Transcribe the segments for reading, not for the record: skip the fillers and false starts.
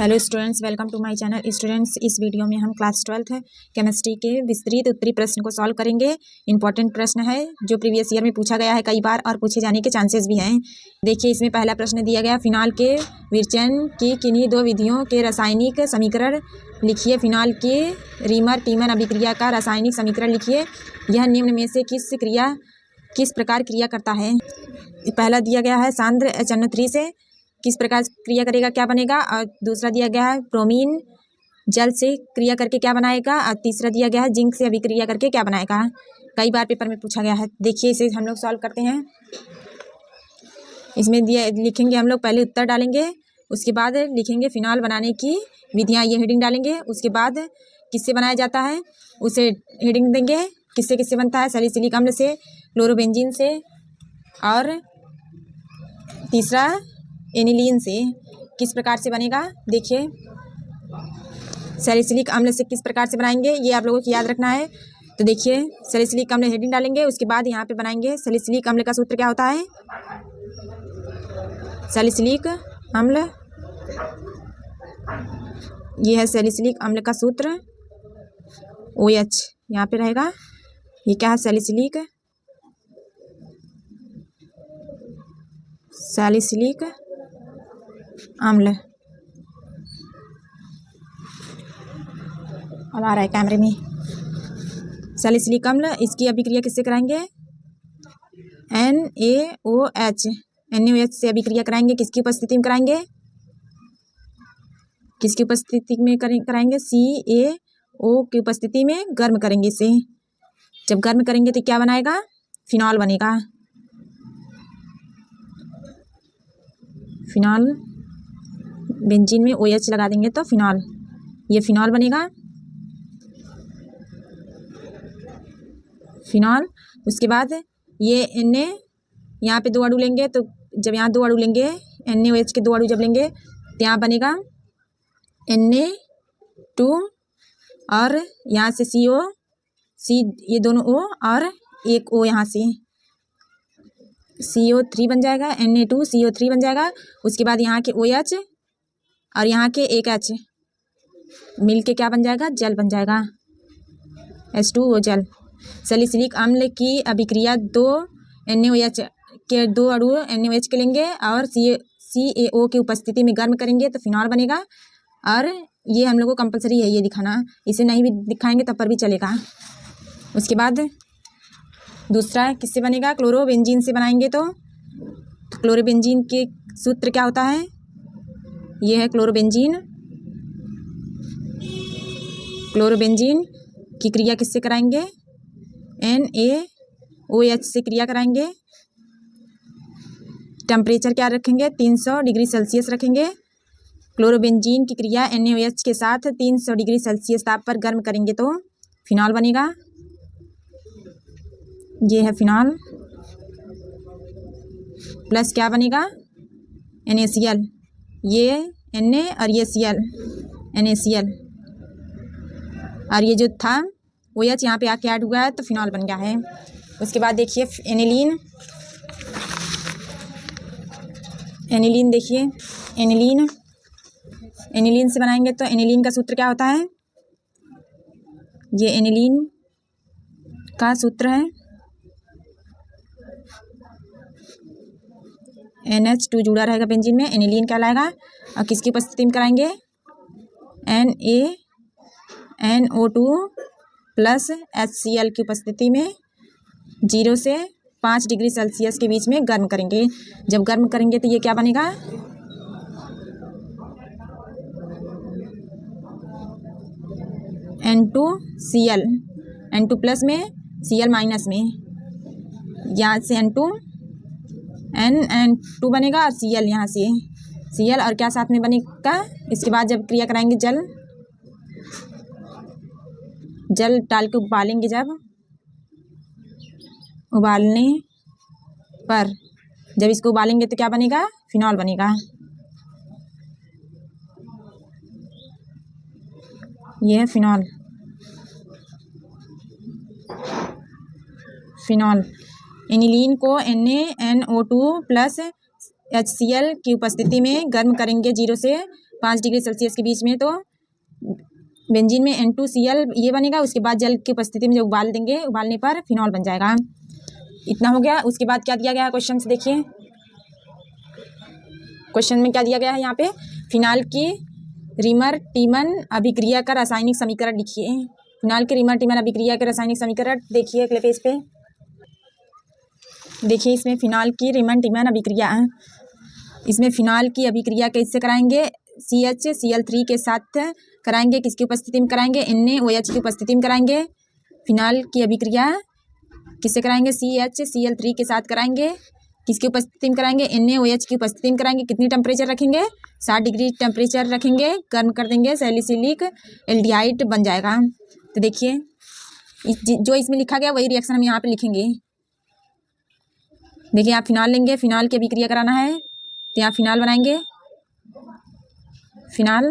Hello students, welcome to my channel. Students, इस video में हम क्लास 12 केमिस्ट्री के विस्तृत उत्तरी प्रश्न को सॉल्व करेंगे। इंपॉर्टेंट प्रश्न है जो प्रीवियस ईयर में पूछा गया है कई बार और पूछे जाने के चांसेस भी हैं। देखिए, इसमें पहला प्रश्न दिया गया, फिनाल के विरचन की किन्हीं दो विधियों के रासायनिक समीकरण लिखिए। फिनाल के रीमर टीमन अभिक्रिया का रासायनिक समीकरण लिखिए। यह निम्न में से किस प्रकार क्रिया करता है। पहला दिया गया है सांद्र HNO3 से किस प्रकार क्रिया करेगा, क्या बनेगा। और दूसरा दिया गया है ब्रोमीन जल से क्रिया करके क्या बनाएगा। और तीसरा दिया गया है जिंक से अभिक्रिया करके क्या बनाएगा। कई बार पेपर में पूछा गया है। देखिए, इसे हम लोग सॉल्व करते हैं। इसमें लिखेंगे हम लोग, पहले उत्तर डालेंगे, उसके बाद लिखेंगे फिनाल बनाने की विधियाँ, ये हेडिंग डालेंगे। उसके बाद किससे बनाया जाता है उसे हेडिंग देंगे। किससे किससे बनता है, सैलिसिलिक अम्ल से, क्लोरोबेंजीन से, और तीसरा एनिलीन से। किस प्रकार से बनेगा, देखिए, सैलिसिलिक अम्ल से किस प्रकार से बनाएंगे ये आप लोगों को याद रखना है। तो देखिए, सैलिसिलिक अम्ल हेडिंग डालेंगे, उसके बाद यहाँ पे बनाएंगे सैलिसिलिक अम्ल का सूत्र क्या होता है। सैलिसिलिक अम्ल, ये है सैलिसिलिक अम्ल का सूत्र, OH यहाँ पे रहेगा। ये क्या है, सैलिसिलिक अम्ल। अब आ रहा है कैमरे में। सैलिसिलिक अम्ल, इसकी अभिक्रिया किससे कराएंगे, NaOH से अभिक्रिया कराएंगे। किसकी उपस्थिति में कराएंगे, किसकी उपस्थिति में कराएंगे, CaO की उपस्थिति में गर्म करेंगे इसे। जब गर्म करेंगे तो क्या बनाएगा, फिनॉल बनेगा। फिनॉल, बेंजीन में OH लगा देंगे तो फिनॉल, ये फिनॉल बनेगा, फिनॉल। उसके बाद ये Na, यहाँ पे 2 अणु लेंगे, तो जब यहाँ 2 अणु लेंगे, NaOH के 2 अणु जब लेंगे तो यहाँ बनेगा Na2, और यहाँ से C, ये दोनों O और एक O यहाँ से CO3 बन जाएगा, Na2CO3 बन जाएगा। उसके बाद यहाँ के OH और यहाँ के एक H मिलके क्या बन जाएगा, जल बन जाएगा, H2O जल। सैलिसिलिक अम्ल की अभिक्रिया 2 NaOH के 2 अणु NaOH के लेंगे और CaO की उपस्थिति में गर्म करेंगे तो फिनॉल बनेगा। और ये हम लोग को कंपलसरी है ये दिखाना, इसे नहीं भी दिखाएंगे तब पर भी चलेगा। उसके बाद दूसरा किससे बनेगा, क्लोरोबेंजीन से बनाएंगे। तो क्लोरोबेंजीन के सूत्र क्या होता है, ये है क्लोरोबेंजीन। क्लोरोबेंजीन की क्रिया किससे कराएंगे, NaOH से क्रिया कराएंगे। टेम्परेचर क्या रखेंगे, 300 डिग्री सेल्सियस रखेंगे। क्लोरोबेंजीन की क्रिया NaOH के साथ 300 डिग्री सेल्सियस ताप पर गर्म करेंगे तो फिनॉल बनेगा, ये है फिनॉल। प्लस क्या बनेगा, NaCl, ये Na और ये Cl, NaCl। और ये जो था OH यहाँ पे आके ऐड हुआ है तो फिनॉल बन गया है। उसके बाद देखिए एनिलीन। एनिलीन देखिए, एनिलीन से बनाएंगे तो एनिलीन का सूत्र क्या होता है, ये एनिलीन का सूत्र है NH2 जुड़ा रहेगा बेंजीन में, एनिलीन कहलाएगा। और किसकी उपस्थिति में कराएंगे, NaNO2 प्लस HCl की उपस्थिति में 0 से 5 डिग्री सेल्सियस के बीच में गर्म करेंगे। जब गर्म करेंगे तो ये क्या बनेगा, N2Cl, N2 प्लस में Cl माइनस में, यहाँ से N2 बनेगा और Cl यहाँ से Cl और क्या साथ में बनेगा। इसके बाद जब क्रिया कराएंगे, जल डाल के उबालेंगे, जब उबालने पर जब इसको उबालेंगे तो क्या बनेगा, फिनॉल बनेगा, ये है फिनॉल। एनिलीन को NaNO2 प्लस HCl की उपस्थिति में गर्म करेंगे 0 से 5 डिग्री सेल्सियस के बीच में, तो बेंजीन में N2Cl ये बनेगा। उसके बाद जल की उपस्थिति में जब उबाल देंगे, उबालने पर फिनॉल बन जाएगा। इतना हो गया। उसके बाद क्या दिया गया है क्वेश्चन से देखिए। क्वेश्चन में क्या दिया गया है यहाँ पे, फिनाल की रीमर टीमन अभिक्रिया का रासायनिक समीकरण लिखिए। फिनाल की रीमर टीमन अभिक्रिया के रासायनिक समीकरण देखिए अगले पेज पे। देखिए इसमें फिनाल की रीमन टीमन अभिक्रिया है। इसमें फिनाल की अभिक्रिया कैसे कराएंगे, CHCl3 के साथ कराएंगे। किसकी उपस्थिति में कराएंगे, NaOH की उपस्थिति में कराएंगे। फिनाल की अभिक्रिया किससे कराएंगे, CHCl3 के साथ कराएंगे। किसकी उपस्थिति में कराएंगे, NaOH की उपस्थिति में कराएंगे। कितनी टेम्परेचर रखेंगे, 60 डिग्री टेम्परेचर रखेंगे, गर्म कर देंगे, सैलिसिलिक एल्डिहाइड बन जाएगा। तो देखिए जो इसमें लिखा गया वही रिएक्शन हम यहाँ पे लिखेंगे। देखिए आप फिनाल लेंगे, फिनाल की अभिक्रिया कराना है तो यहाँ फिनाल बनाएंगे। फिनाल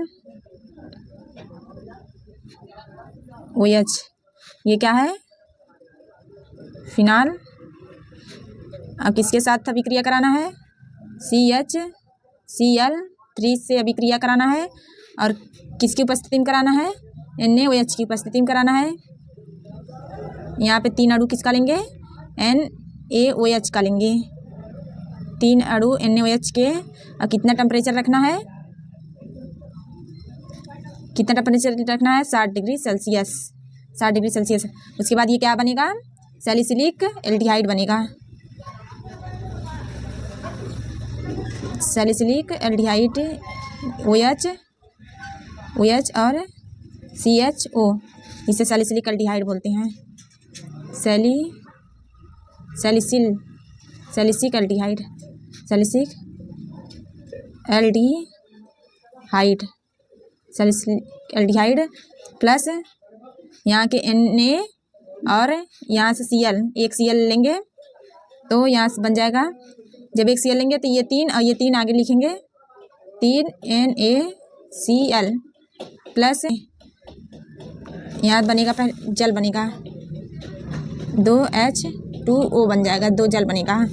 OH, ये क्या है, फिनाल। अब किसके साथ अभिक्रिया कराना है, CHCl3 से अभिक्रिया कराना है। और किसकी उपस्थिति में कराना है, NaOH की उपस्थिति में कराना है। यहाँ पे 3 अणु किसका लेंगे, NaOH का लेंगे। 3 अणु NaOH के। और कितना टेम्परेचर रखना है, कितना टेम्परेचर रखना है, 60 डिग्री सेल्सियस। 60 degree Celsius. उसके बाद ये क्या बनेगा, सैलिसिलिक एल्डिहाइड बनेगा। सैलिसिलिक एल्डिहाइड OH और CHO, इसे सैलिसिलिक एल्डिहाइड बोलते हैं। Salicylic aldehyde, salicylic aldehyde plus यहाँ के Na और यहाँ से Cl, एक Cl लेंगे तो यहाँ से बन जाएगा। जब एक Cl लेंगे तो ये 3 और ये 3 आगे लिखेंगे, 3 NaCl प्लस यहाँ बनेगा जल बनेगा, 2H2O बन जाएगा, 2 जल बनेगा।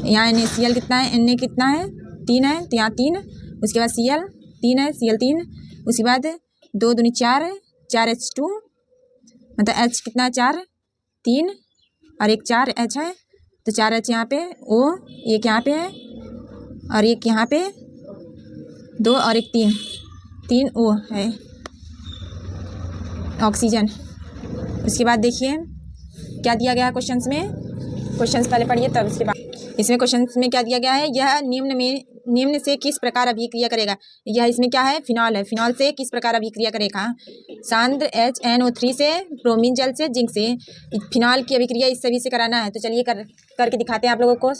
यहाँ NaCl कितना है, Na कितना है, 3 है, तो यहाँ 3। उसके बाद Cl 3 है, Cl 3। उसके बाद 2 दूनी 4 है, 4H2, मतलब H कितना है, 4, 3 और एक 4H है, तो 4H यहाँ पे, O एक यहाँ पे है और एक यहाँ पे 2 और एक 3 O है, ऑक्सीजन। उसके बाद देखिए क्या दिया गया है क्वेश्चंस में। क्वेश्चंस पहले पढ़िए तब इसके बाद। इसमें क्वेश्चंस में क्या दिया गया है, यह निम्न से किस प्रकार अभिक्रिया करेगा। यह इसमें क्या है, फिनॉल है। फिनॉल से किस प्रकार अभिक्रिया करेगा, सांद्र HNO3 से, ब्रोमीन जल से, जिंक से। फिनॉल की अभिक्रिया इस सभी से कराना है। तो चलिए करके दिखाते हैं आप लोगों को।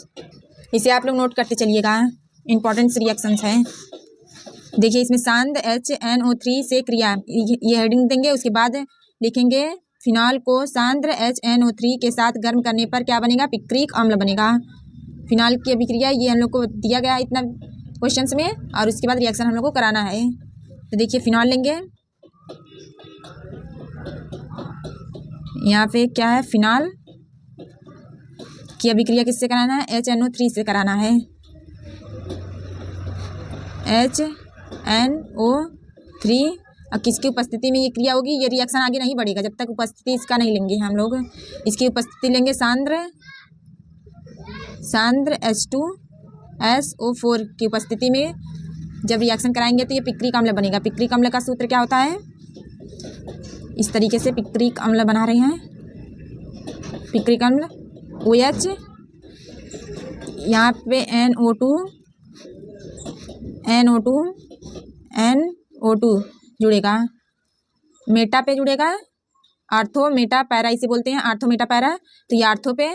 इसे आप लोग नोट करते चलिएगा, इंपॉर्टेंट रिएक्शंस हैं। देखिए इसमें सांद्र HNO3 से क्रिया, ये हेडिंग देंगे। उसके बाद लिखेंगे फिनॉल को सांद्र HNO3 के साथ गर्म करने पर क्या बनेगा, पिक्रिक अम्ल बनेगा। फिनॉल की अभिक्रिया ये हम लोग को दिया गया है इतना क्वेश्चंस में, और उसके बाद रिएक्शन हम लोग को कराना है। तो देखिए फिनॉल लेंगे, यहाँ पे क्या है, फिनॉल की अभिक्रिया किससे कराना है, HNO3 से कराना है। HNO3 और किसकी उपस्थिति में ये क्रिया होगी, ये रिएक्शन आगे नहीं बढ़ेगा जब तक उपस्थिति इसका नहीं लेंगे हम लोग। इसकी उपस्थिति लेंगे सांद्र H2SO4 की उपस्थिति में जब रिएक्शन कराएंगे तो ये पिक्रिक अम्ल बनेगा। पिक्रिक अम्ल का सूत्र क्या होता है, इस तरीके से पिक्रिक अम्ल बना रहे हैं। पिक्रिक अम्ल OH, यहाँ पे NO2 जुड़ेगा, मेटा पे जुड़ेगा, आर्थो मेटा पैरा इसे बोलते हैं, आर्थो मेटा पैरा। तो ये आर्थो पे,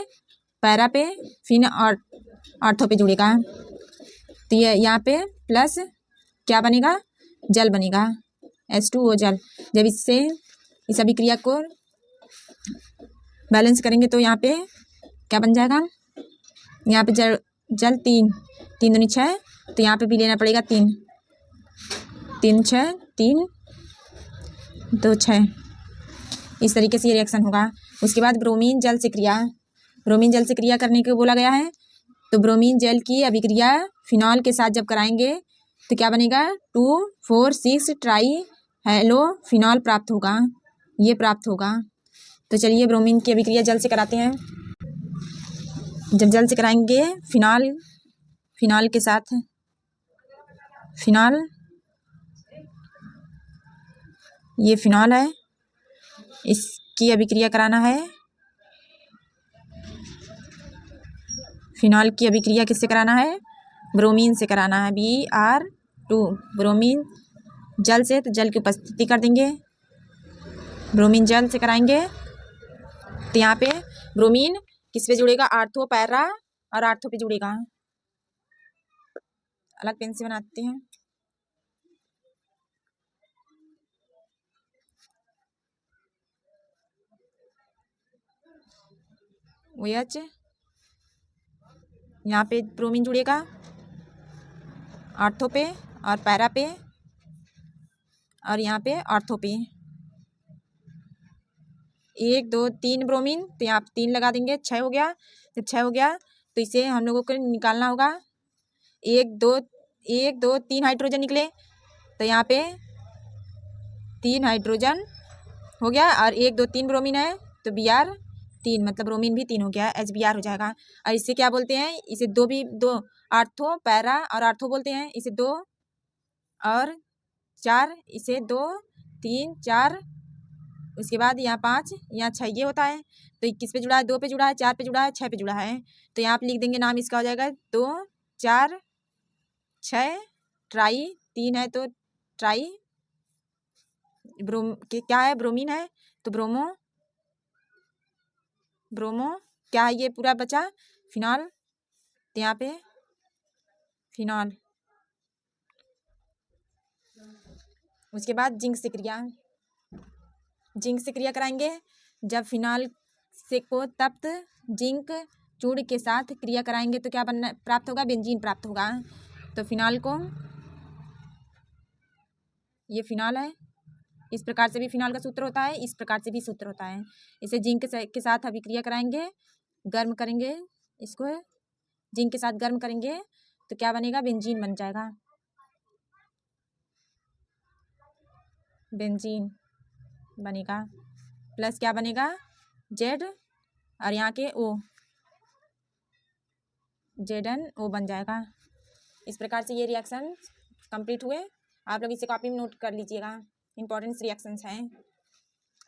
पैरा पे, फिर और आर्थो पे जुड़ेगा। तो ये यहाँ पे प्लस क्या बनेगा, जल बनेगा, H2O जल। जब इससे इस अभिक्रिया को बैलेंस करेंगे तो यहाँ पे क्या बन जाएगा, यहाँ पे जल 3 दूनी 6, तो यहाँ पे भी लेना पड़ेगा 3 6 3 2 6। इस तरीके से ये रिएक्शन होगा। उसके बाद ब्रोमीन जल से क्रिया, ब्रोमीन जल से क्रिया करने को बोला गया है। तो ब्रोमीन जल की अभिक्रिया फिनॉल के साथ जब कराएंगे तो क्या बनेगा 2,4,6 ट्राई हेलो फिनॉल प्राप्त होगा, ये प्राप्त होगा। तो चलिए ब्रोमीन की अभिक्रिया जल से कराते हैं। जब जल से कराएंगे फिनॉल के साथ फिनॉल, ये फिनॉल है, इसकी अभिक्रिया कराना है। फिनॉल की अभिक्रिया किससे कराना है? ब्रोमीन से कराना है, Br2। ब्रोमीन जल से, तो जल की उपस्थिति कर देंगे, ब्रोमीन जल से कराएंगे। तो यहाँ पे ब्रोमीन किस पे जुड़ेगा? आर्थो पैरा और आर्थो पे जुड़ेगा। अलग पेन से बनाते हैं। OH, यहाँ पे ब्रोमीन जुड़ेगा आर्थो पे और पैरा पे, और यहाँ पे आर्थो पे। 1 2 3 ब्रोमीन, तो यहाँ पे 3 लगा देंगे, 6 हो गया। जब 6 हो गया तो इसे हम लोगों को निकालना होगा। 1 2 3 हाइड्रोजन निकले, तो यहाँ पे 3 हाइड्रोजन हो गया, और 1 2 3 ब्रोमीन है, तो Br3, मतलब ब्रोमीन भी 3 हो गया, HBr हो जाएगा। और इसे क्या बोलते हैं? इसे दो आर्थो पैरा और आर्थो बोलते हैं। इसे 2 और 4, इसे 2 3 4, उसके बाद यहाँ 5, यहाँ 6, ये होता है। तो किस पे जुड़ा है? 2 पे जुड़ा है, 4 पे जुड़ा है, 6 पे जुड़ा है। तो यहाँ पे लिख देंगे, नाम इसका हो जाएगा 2 4 6 ट्राई, 3 है तो ट्राई, क्या है? ब्रोमीन है, तो ब्रोमो क्या है? ये पूरा बचा फिनॉल, तो यहाँ पे फिनॉल। उसके बाद जिंक से क्रिया कराएंगे। जब फिनॉल से को तप्त जिंक चूर्ण के साथ क्रिया कराएंगे तो क्या प्राप्त होगा? बेंजीन प्राप्त होगा। तो फिनॉल को, ये फिनॉल है, इस प्रकार से भी फिनॉल का सूत्र होता है, इस प्रकार से भी सूत्र होता है। इसे जिंक के साथ अभिक्रिया कराएंगे, गर्म करेंगे, इसको जिंक के साथ गर्म करेंगे तो क्या बनेगा? बेंजीन बन जाएगा, बेंजीन बनेगा। प्लस क्या बनेगा? Z, और यहाँ के O, ZnO बन जाएगा। इस प्रकार से ये रिएक्शन कंप्लीट हुए। आप लोग इसे कॉपी में नोट कर लीजिएगा, इंपॉर्टेंट रिएक्शंस हैं।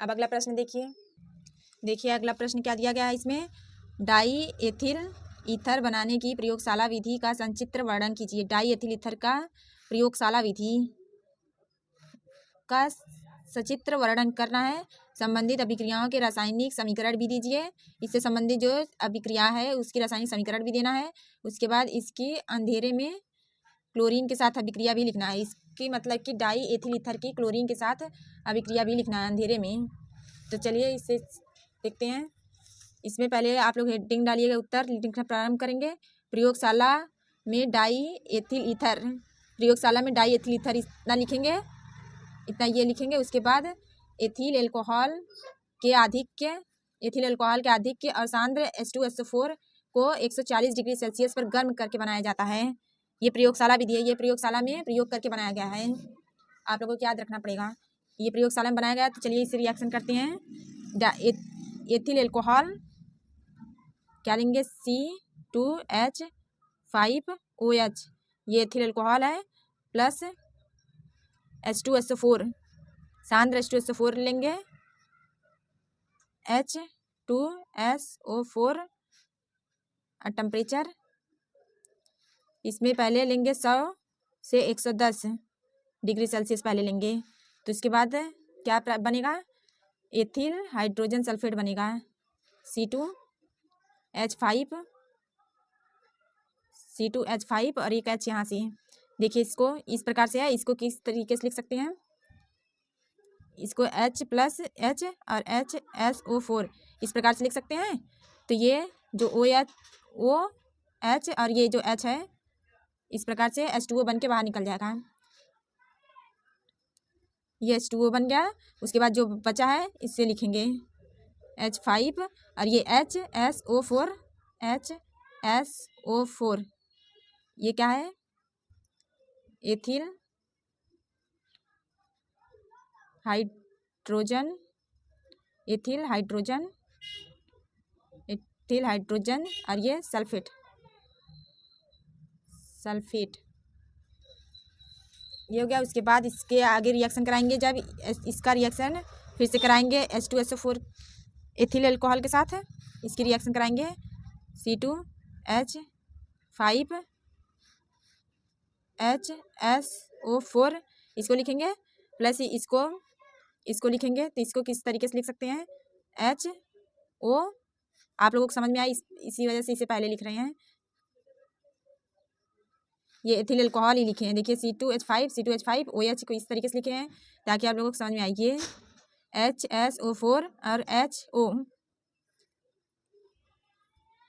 अब अगला प्रश्न देखिए अगला प्रश्न क्या दिया गया है इसमें? डाई एथिल ईथर बनाने की प्रयोगशाला विधि का संचित्र वर्णन कीजिए। डाई एथिल ईथर का प्रयोगशाला विधि का सचित्र वर्णन करना है। संबंधित अभिक्रियाओं के रासायनिक समीकरण भी दीजिए। इससे संबंधित जो अभिक्रिया है उसकी रासायनिक समीकरण भी देना है। उसके बाद इसकी अंधेरे में क्लोरीन के साथ अभिक्रिया भी लिखना है। इसकी मतलब कि डाई एथिल ईथर की क्लोरीन के साथ अभिक्रिया भी लिखना है अंधेरे में। तो चलिए इसे देखते हैं। इसमें पहले आप लोग हेडिंग डालिएगा, उत्तर लिखना प्रारंभ करेंगे। प्रयोगशाला में डाई एथिल ईथर, प्रयोगशाला में डाई एथिल ईथर, इतना लिखेंगे, इतना ये लिखेंगे। उसके बाद एथिल अल्कोहल के आधिक्य और सांद्र H2SO4 को 140 डिग्री सेल्सियस पर गर्म करके बनाया जाता है। ये प्रयोगशाला विधि है, ये प्रयोगशाला में प्रयोग करके बनाया गया है। आप लोगों को याद रखना पड़ेगा, ये प्रयोगशाला में बनाया गया। तो चलिए इसे रिएक्शन करते हैं। एथिल अल्कोहल क्या लेंगे? C2H5OH, ये एथिल अल्कोहल है, प्लस H2SO4, सांद्र H2SO4 लेंगे, H2SO4 टेम्परेचर इसमें पहले लेंगे 100 से 110 डिग्री सेल्सियस पहले लेंगे। तो इसके बाद क्या बनेगा? एथिल हाइड्रोजन सल्फेट बनेगा, C2H5 और एक H यहाँ से। देखिए इसको इस प्रकार से है, इसको किस तरीके से लिख सकते हैं? इसको H प्लस H और HSO4 इस प्रकार से लिख सकते हैं। तो ये जो OH और ये जो H है, इस प्रकार से H2O बन के बाहर निकल जाएगा। ये H2O बन गया। उसके बाद जो बचा है इससे लिखेंगे H5 और ये HSO4, ये क्या है? Ethyl hydrogen, ethyl hydrogen, ethyl hydrogen और ये सल्फेट, सल्फेट ये हो गया। उसके बाद इसके आगे रिएक्शन कराएंगे, जब इसका रिएक्शन फिर से कराएंगे H2SO4 एथिल अल्कोहल के साथ, इसकी रिएक्शन कराएंगे C2H5HSO4 इसको लिखेंगे, प्लस इसको लिखेंगे। तो इसको किस तरीके से लिख सकते हैं, HO, आप लोगों को समझ में आया, इसी वजह से इसे पहले लिख रहे हैं। ये एथिल अल्कोहल ही लिखे हैं, देखिए C2H5 OH को इस तरीके से लिखे हैं ताकि आप लोगों को समझ में आए। ये HSO4 और HO,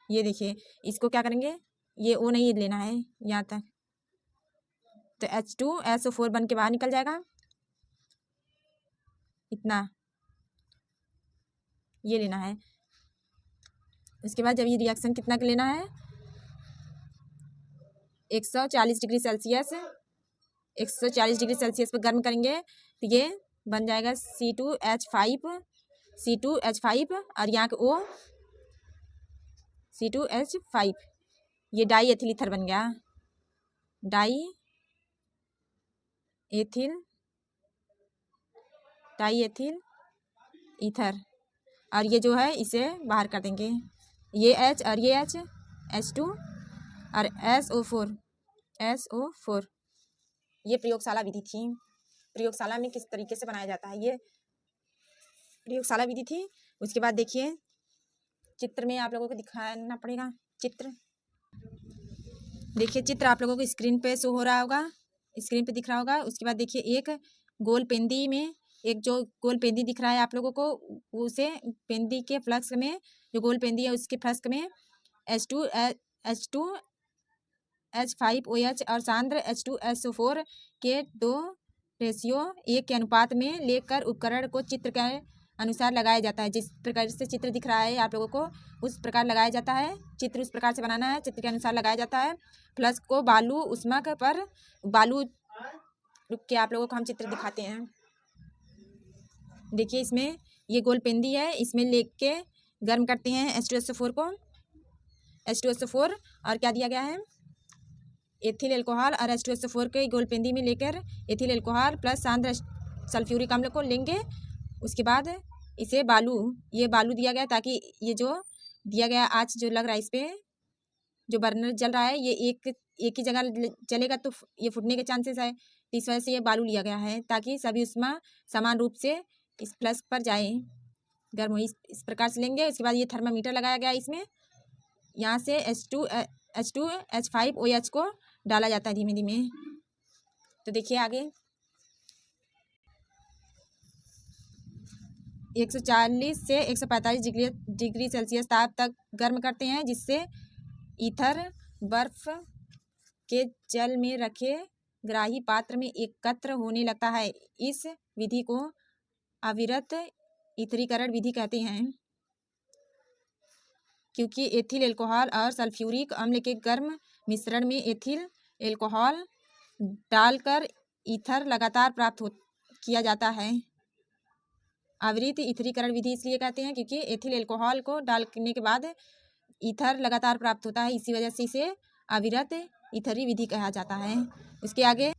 ये देखिए इसको क्या करेंगे, ये O नहीं लेना है यहाँ तक, तो H2SO4 बन के बाहर निकल जाएगा, इतना ये लेना है। इसके बाद जब ये रिएक्शन कितना का लेना है, 140 डिग्री सेल्सियस, 140 डिग्री सेल्सियस पर गर्म करेंगे तो ये बन जाएगा C2H5 और यहाँ के O C2H5, ये डाई एथिल ईथर बन गया, डाई एथिल ईथर। और ये जो है इसे बाहर कर देंगे, ये H और ये H, H2 और SO4। ये प्रयोगशाला विधि थी, प्रयोगशाला में किस तरीके से बनाया जाता है, ये प्रयोगशाला विधि थी। उसके बाद देखिए चित्र में आप लोगों को दिखाना पड़ेगा, चित्र देखिए, चित्र आप लोगों को स्क्रीन पे शो हो रहा होगा, स्क्रीन पे दिख रहा होगा। उसके बाद देखिए एक गोल पेंदी में, एक जो गोल पेंदी दिख रहा है आप लोगों को, उसे पेंदी के फ्लक्स में, जो गोल पेंदी है उसके फ्लक्स में H2H5OH और सांद्र H2SO4 के 2 रेशियो 1 के अनुपात में लेकर उपकरण को चित्र के अनुसार लगाया जाता है। जिस प्रकार से चित्र दिख रहा है आप लोगों को उस प्रकार लगाया जाता है, चित्र उस प्रकार से बनाना है, चित्र के अनुसार लगाया जाता है। फ्लक्स को बालू उष्मा पर, बालू रुक के आप लोगों को हम चित्र दिखाते हैं। देखिए इसमें ये गोल पेंदी है, इसमें लेके गर्म करते हैं H2SO4 को, H2SO4 और क्या दिया गया है, एथिल अल्कोहल और H2SO4 के गोल पेंदी में लेकर एथिल अल्कोहल प्लस सांद्र सल्फ्यूरिक अम्ल को लेंगे। उसके बाद इसे बालू, ये बालू दिया गया ताकि ये जो दिया गया आँच जो लग रहा है इस पर, जो बर्नर जल रहा है ये एक ही जगह जलेगा तो ये फूटने के चांसेस है, तो इस वजह से ये बालू लिया गया है ताकि सभी उष्मा समान रूप से इस फ्लक्स पर जाए, गर्म हो, इस प्रकार से लेंगे। उसके बाद ये थर्मामीटर लगाया गया इसमें, यहाँ से H2H5OH को डाला जाता है धीमे धीमे। तो देखिए आगे 140 से 145 डिग्री सेल्सियस ताप तक गर्म करते हैं, जिससे ईथर बर्फ के जल में रखे ग्राही पात्र में एकत्र होने लगता है। इस विधि को अविरत ईथरीकरण विधि कहते हैं, क्योंकि एथिल अल्कोहल और सल्फ्यूरिक अम्ल के गर्म मिश्रण में एथिल अल्कोहल डालकर ईथर लगातार प्राप्त किया जाता है। अविरत ईथरीकरण विधि इसलिए कहते हैं क्योंकि एथिल अल्कोहल को डालने के बाद ईथर लगातार प्राप्त होता है, इसी वजह से इसे अविरत ईथरी विधि कहा जाता है। उसके आगे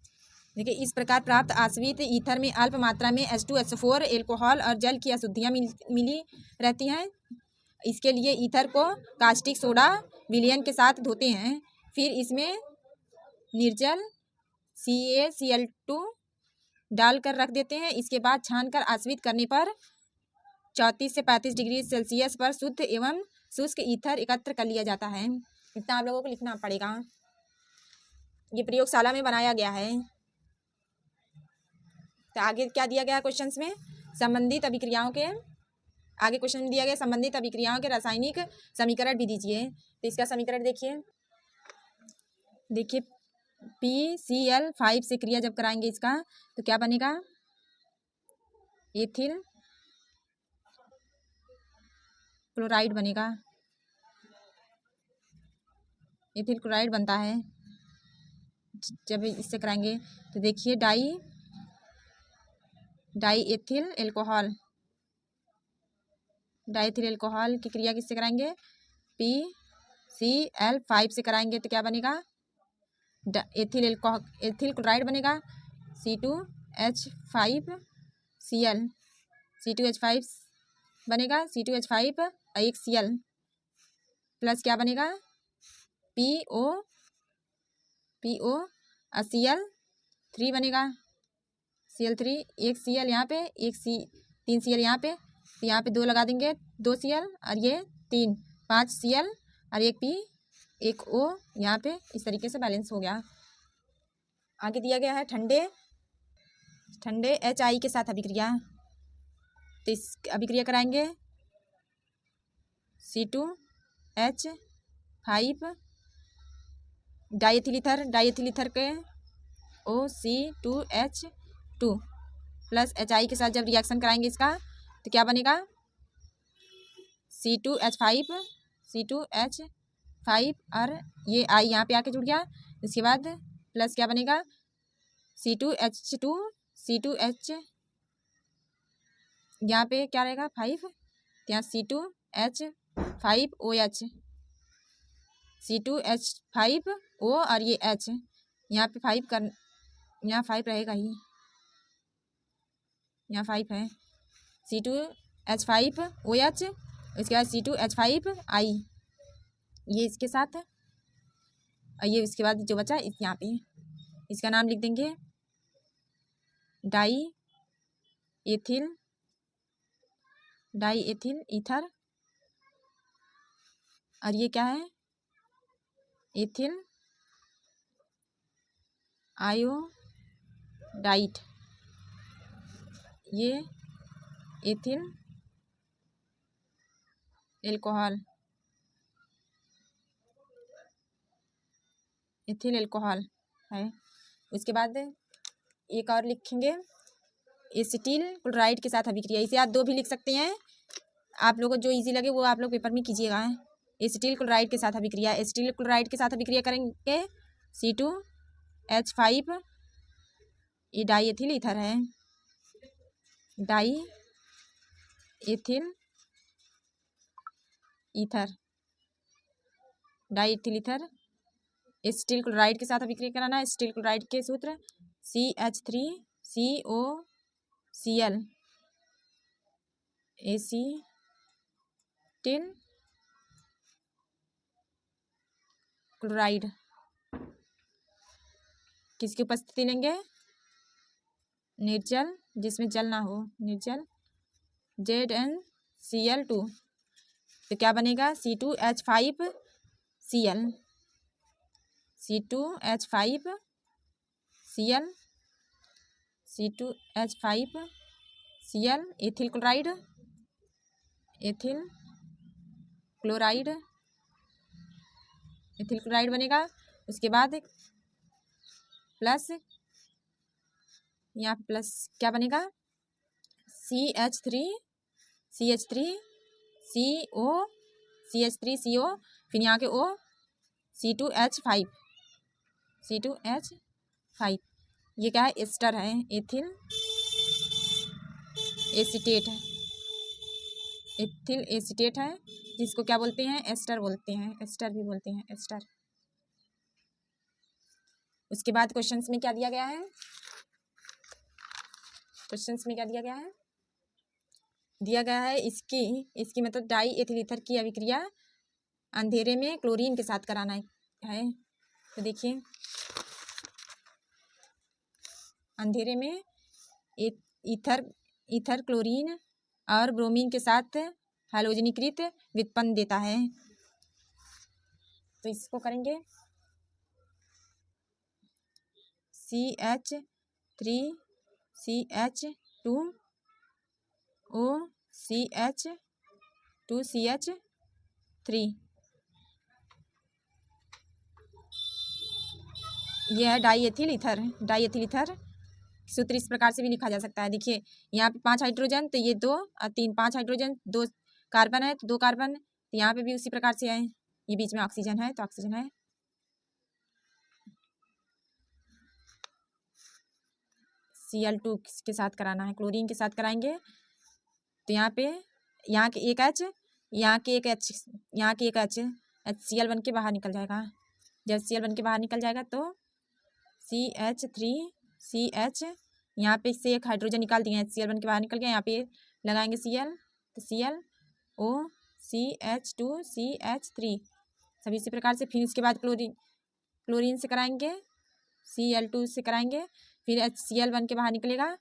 देखिए, इस प्रकार प्राप्त आश्रित ईथर में अल्प मात्रा में H2SO4 अल्कोहल और जल की अशुद्धियाँ मिली रहती हैं। इसके लिए ईथर को कास्टिक सोडा विलयन के साथ धोते हैं, फिर इसमें निर्जल CaCl2 डालकर रख देते हैं। इसके बाद छानकर आश्रित करने पर 34 से 35 डिग्री सेल्सियस पर शुद्ध एवं शुष्क ईथर एकत्र कर लिया जाता है। इतना आप लोगों को लिखना पड़ेगा, ये प्रयोगशाला में बनाया गया है। तो आगे क्या दिया गया क्वेश्चंस में, संबंधित अभिक्रियाओं के, आगे क्वेश्चन में दिया गया संबंधित अभिक्रियाओं के रासायनिक समीकरण भी दीजिए। तो इसका समीकरण देखिए PCl5 से क्रिया जब कराएंगे इसका तो क्या बनेगा, एथिल क्लोराइड बनेगा, एथिल क्लोराइड बनता है। जब इससे कराएंगे तो देखिए डाई एथिल एल्कोहल, डाईथिल एल्कोहल की क्रिया किससे कराएंगे? PCl5 से कराएंगे तो क्या बनेगा? एथिल क्लोराइड बनेगा C2H5Cl, C2H5 बनेगा, C2H5 एक Cl प्लस क्या बनेगा? PO Cl3 बनेगा, Cl3 एक Cl यहाँ पे, एक 3 Cl यहाँ पे, तो यहाँ पे 2 लगा देंगे, 2 Cl और ये 3, 5 Cl और एक P एक O यहाँ पे। इस तरीके से बैलेंस हो गया। आगे दिया गया है ठंडे HI के साथ अभिक्रिया, तो इस अभिक्रिया कराएंगे C2H5 डाईएथिल ईथर के OC2H2 प्लस HI के साथ जब रिएक्शन कराएंगे इसका तो क्या बनेगा? C2H5 और ये I यहाँ पे आके जुड़ गया। इसके बाद प्लस क्या बनेगा? C2H यहाँ पे क्या रहेगा? 5, यहाँ C2H5OH, C2H5O और ये H यहाँ पे 5 कर, यहाँ 5 रहेगा ही, यहाँ 5 है, C2H5OH, इसके बाद C2H5I, ये इसके साथ है और ये इसके बाद जो बचा इस यहाँ पे, इसका नाम लिख देंगे डाईएथिल ईथर, और ये क्या है? एथिल आयोडाइड, ये एथिल एल्कोहल है। उसके बाद एक और लिखेंगे एसिटिल क्लोराइड के साथ अभिक्रिया, इसे आप 2 भी लिख सकते हैं, आप लोगों को जो इजी लगे वो आप लोग पेपर में कीजिएगा। एसिटिल क्लोराइड के साथ अभिक्रिया, एसिटिल क्लोराइड के साथ अभिक्रिया करेंगे C2H5, ये डाईएथिल ईथर है, डाईएथिल ईथर एसिटिल क्लोराइड के साथ अभिक्रिया कराना है। एसिटिल क्लोराइड के सूत्र CH3COCl, एसिटिल क्लोराइड किसकी उपस्थिति लेंगे? निर्जल, जिसमें जल ना हो, निर्जल ZnCl2, तो क्या बनेगा? C2H5Cl, C2H5Cl एथिल क्लोराइड बनेगा। उसके बाद प्लस, यहाँ प्लस क्या बनेगा? CH3CO, फिर यहाँ के O, C2H5, ये क्या है? एस्टर है, एथिल एसीटेट है, जिसको क्या बोलते हैं? एस्टर बोलते हैं, एस्टर भी बोलते हैं, एस्टर। उसके बाद क्वेश्चंस में क्या दिया गया है? दिया गया है इसकी मतलब डाईएथिल ईथर की अभिक्रिया अंधेरे में क्लोरीन के साथ कराना है। तो देखिए, अंधेरे में ईथर क्लोरीन और ब्रोमीन के साथ हैलोजनीकृत व्युत्पन्न देता है, तो इसको करेंगे CH3CH2OCH2CH3, यह है डाईएथिल ईथर। सूत्र इस प्रकार से भी लिखा जा सकता है। देखिए, यहाँ पे 5 हाइड्रोजन, तो ये 2 और 3, 5 हाइड्रोजन 2 कार्बन है, तो 2 कार्बन, तो यहाँ पे भी उसी प्रकार से है। ये बीच में ऑक्सीजन है, तो ऑक्सीजन है। Cl2 के साथ कराना है, क्लोरीन के साथ कराएंगे तो यहाँ पे यहाँ के एक H, यहाँ के एक H, यहाँ के एक HCl बन के बाहर निकल जाएगा। जब Cl बन के बाहर निकल जाएगा तो CH3CH, यहाँ पे से एक हाइड्रोजन निकाल दिए, HCl बन के बाहर निकल गया, यहाँ पे लगाएंगे Cl तो ClO CH2CH3 सभी इसी प्रकार से। फिर इसके बाद क्लोरीन से कराएंगे, Cl2 से कराएंगे, फिर HCl बन के बाहर निकलेगा।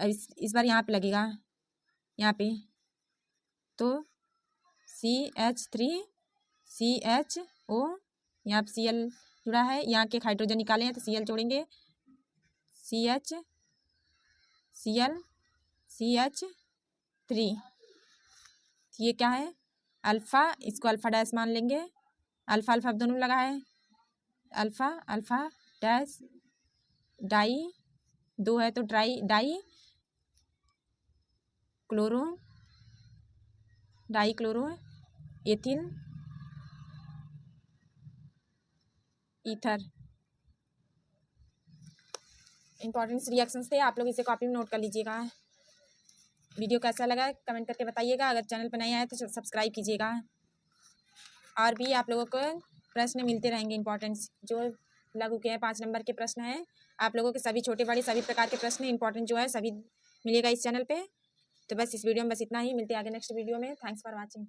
इस बार यहाँ पे लगेगा, यहाँ पे तो CH3CHO, यहाँ पे Cl जुड़ा है, यहाँ के हाइड्रोजन निकाले हैं तो Cl जोड़ेंगे, CH3। ये क्या है अल्फ़ा, इसको अल्फ़ा डैश मान लेंगे, अल्फ़ा अल्फ़ा दोनों लगा है, अल्फ़ा अल्फ़ा डैश डाई, दो है तो die chloro ethyl ether. Important reactions थे, आप लोग इसे कॉपी में नोट कर लीजिएगा। वीडियो कैसा लगा कमेंट करके बताइएगा। अगर चैनल पर नए आए तो सब्सक्राइब कीजिएगा। और भी आप लोगों को प्रश्न मिलते रहेंगे इंपॉर्टेंट्स जो लघु के हैं, 5 नंबर के प्रश्न हैं। आप लोगों के सभी छोटे बड़े सभी प्रकार के प्रश्न इंपॉर्टेंट जो है सभी मिलेगा इस चैनल पे। तो बस इस वीडियो में बस इतना ही, मिलते हैं आगे नेक्स्ट वीडियो में। Thanks for watching.